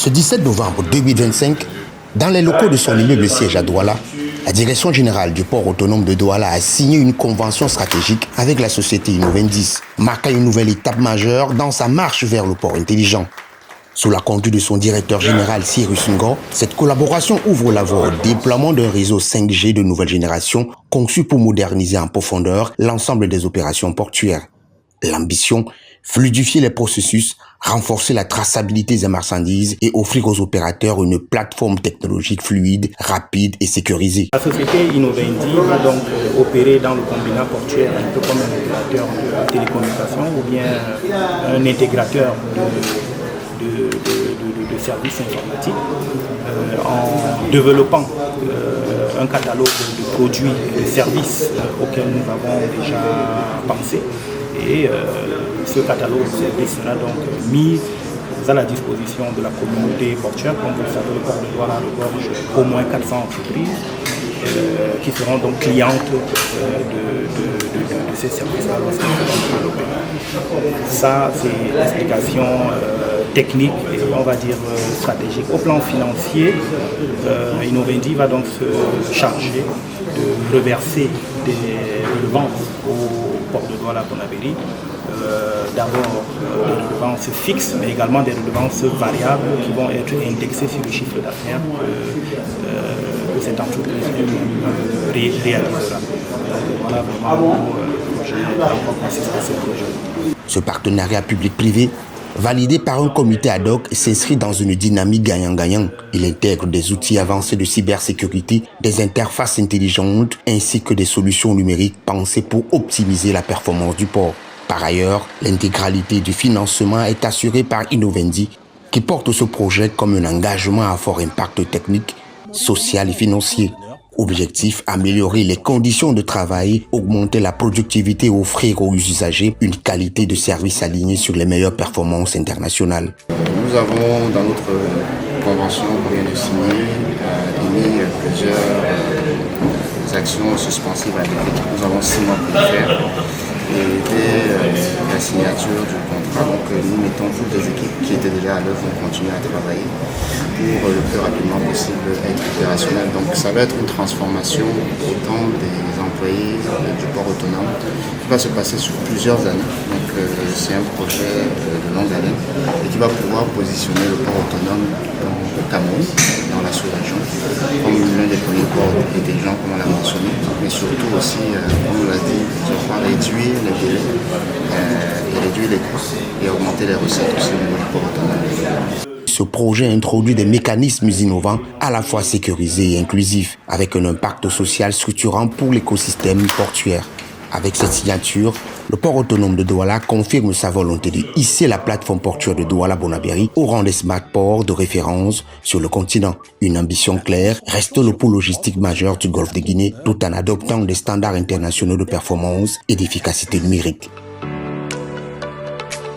Ce 17 novembre 2025, dans les locaux de son immeuble siège à Douala, la direction générale du port autonome de Douala a signé une convention stratégique avec la société Innovendis, marquant une nouvelle étape majeure dans sa marche vers le port intelligent. Sous la conduite de son directeur général Cyrus Ngo, cette collaboration ouvre la voie au déploiement d'un réseau 5G de nouvelle génération conçu pour moderniser en profondeur l'ensemble des opérations portuaires. L'ambition, fluidifier les processus, renforcer la traçabilité des marchandises et offrir aux opérateurs une plateforme technologique fluide, rapide et sécurisée. La société Innovendi va donc opérer dans le combinat portuaire un peu comme un opérateur de télécommunication ou bien un intégrateur de services informatiques en développant un catalogue de produits et de services auxquels nous avons déjà pensé. Et ce catalogue de services sera donc mis à la disposition de la communauté portuaire. Comme vous le savez, le port de Douala regorge au moins 400 entreprises qui seront donc clientes de ces services-là lorsqu'ils seront développés. Ça, c'est l'explication technique et on va dire stratégique. Au plan financier, Innovendi va donc se charger de reverser des redevances au port de Douala Bonabéry. D'abord des redevances fixes, mais également des redevances variables qui vont être indexées sur le chiffre d'affaires que cette entreprise réalisera. Voilà vraiment ce projet. Ce partenariat public-privé, validé par un comité ad hoc, s'inscrit dans une dynamique gagnant-gagnant. Il intègre des outils avancés de cybersécurité, des interfaces intelligentes ainsi que des solutions numériques pensées pour optimiser la performance du port. Par ailleurs, l'intégralité du financement est assurée par Innovendi, qui porte ce projet comme un engagement à fort impact technique, social et financier. Objectif, améliorer les conditions de travail, augmenter la productivité et offrir aux usagers une qualité de service alignée sur les meilleures performances internationales. Nous avons dans notre convention qu'on vient de signer émis plusieurs actions suspensives à l'équipe. Nous avons 6 mois pour le faire. Et dès la signature du contrat, nous mettons toutes les équipes qui étaient déjà à l'œuvre vont continuer à travailler pour le plus rapidement possible être opérationnel. Donc ça va être une transformation autant des employés du port autonome qui va se passer sur plusieurs années. Donc c'est un projet de longue haleine et qui va pouvoir positionner le port autonome au Cameroun, dans la sous-région, comme l'un des premiers ports intelligents, comme on l'a mentionné, mais surtout aussi, comme on l'a dit, je crois réduire les délais et réduire les coûts et augmenter les recettes aussi au niveau du port autonome. Ce projet introduit des mécanismes innovants à la fois sécurisés et inclusifs, avec un impact social structurant pour l'écosystème portuaire. Avec cette signature, le port autonome de Douala confirme sa volonté de hisser la plateforme portuaire de Douala-Bonabéry au rang des smart ports de référence sur le continent. Une ambition claire, reste le pôle logistique majeur du Golfe de Guinée tout en adoptant des standards internationaux de performance et d'efficacité numérique.